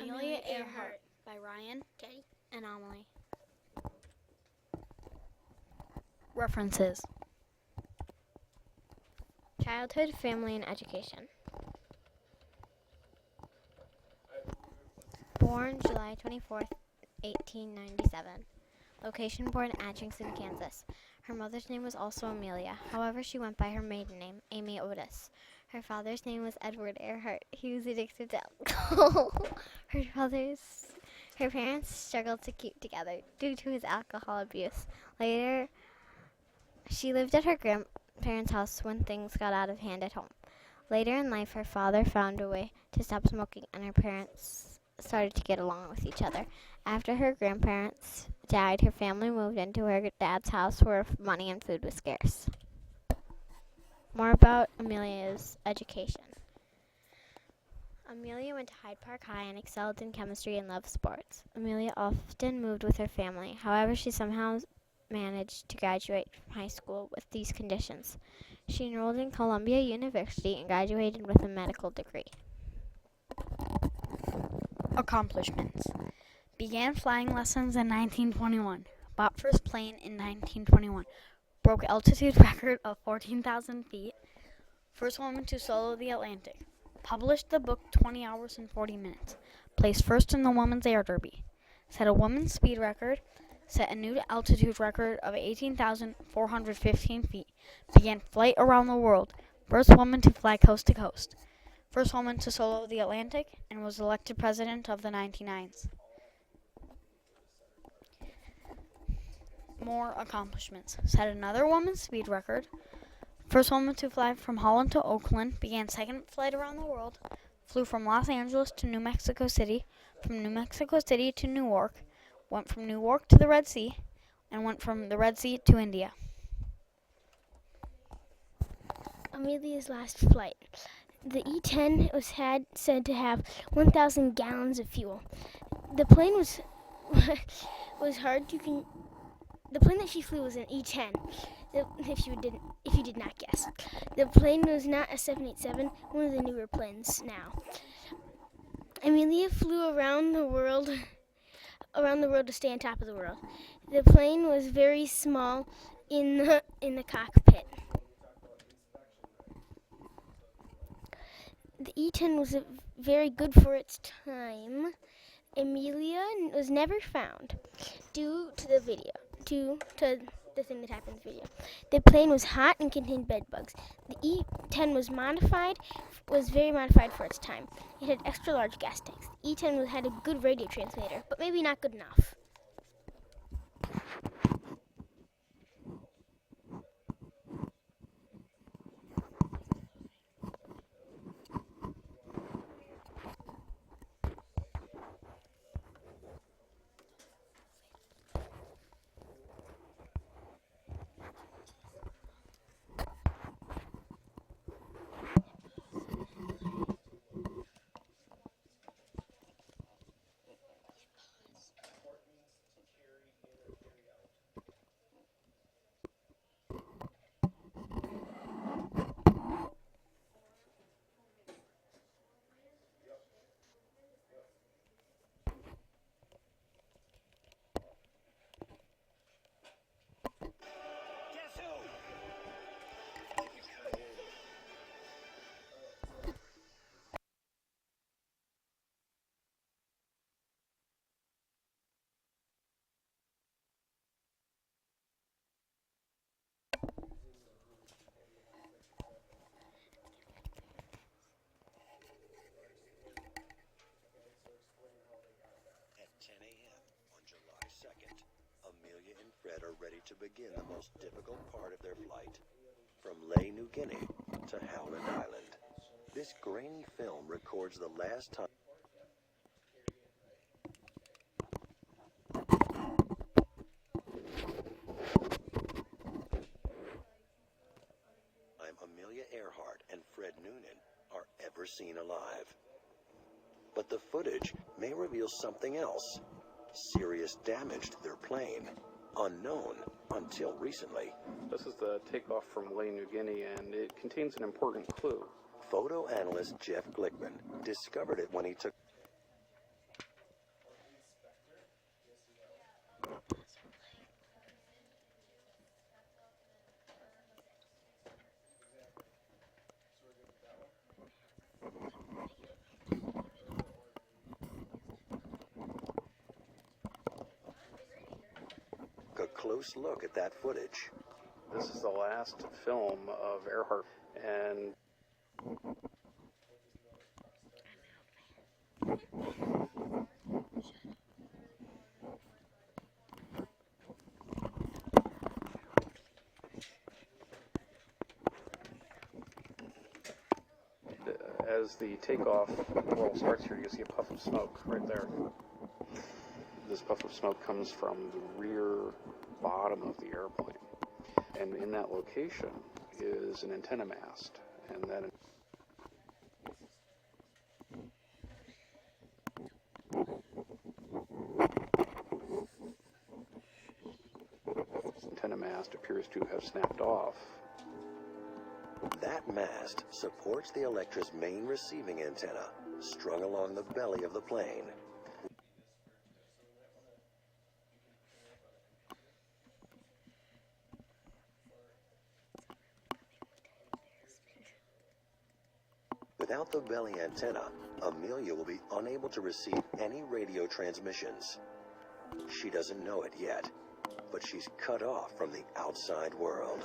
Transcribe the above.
Amelia Earhart by Ryan, Teddy, and Amelie. References: Childhood, Family, and Education. Born July 24th, 1897. Location: born in Atchison, Kansas. Her mother's name was also Amelia. However, she went by her maiden name, Amy Otis. Her father's name was Edward Earhart. He was addicted to alcohol. Her parents struggled to keep together due to his alcohol abuse. Later, she lived at her grandparents' house when things got out of hand at home. Later in life, her father found a way to stop smoking, and her parents started to get along with each other. After her grandparents died, her family moved into her dad's house where money and food was scarce. More about Amelia's education. Amelia went to Hyde Park High and excelled in chemistry and loved sports. Amelia often moved with her family. However, she somehow managed to graduate from high school with these conditions. She enrolled in Columbia University and graduated with a medical degree. Accomplishments: began flying lessons in 1921. Bought first plane in 1921. Broke altitude record of 14,000 feet. First woman to solo the Atlantic. Published the book 20 Hours and 40 Minutes. Placed first in the Women's Air Derby. Set a women's speed record. Set a new altitude record of 18,415 feet. Began flight around the world. First woman to fly coast to coast. First woman to solo the Atlantic, and was elected president of the 99s. More accomplishments: set another woman's speed record. First woman to fly from Holland to Oakland. Began second flight around the world. Flew from Los Angeles to New Mexico City. From New Mexico City to Newark. Went from Newark to the Red Sea. And went from the Red Sea to India. Amelia's last flight. The E-10 was said to have 1,000 gallons of fuel. The plane was hard. The plane that she flew was an E-10. If you did not guess, the plane was not a 787, one of the newer planes now. Amelia flew around the world to stay on top of the world. The plane was very small in the cockpit. The E-10 was very good for its time. Amelia was never found due to the thing that happened in the video. The plane was hot and contained bed bugs. The E-10 was very modified for its time. It had extra large gas tanks. The E-10 had a good radio transmitter, but maybe not good enough. Amelia and Fred are ready to begin the most difficult part of their flight, from Lae, New Guinea to Howland Island. This grainy film records the last time Amelia Earhart and Fred Noonan are ever seen alive. But the footage may reveal something else. Serious damage to their plane, unknown until recently. This is the takeoff from Lae, New Guinea, and it contains an important clue. Photo analyst Jeff Glickman discovered it when he took close look at that footage. This is the last film of Earhart, and as the takeoff roll starts here, you see a puff of smoke right there. This puff of smoke comes from the rear bottom of the airplane. And in that location is an antenna mast. And that antenna mast appears to have snapped off. That mast supports the Electra's main receiving antenna, strung along the belly of the plane. Without the belly antenna, Amelia will be unable to receive any radio transmissions. She doesn't know it yet, but she's cut off from the outside world.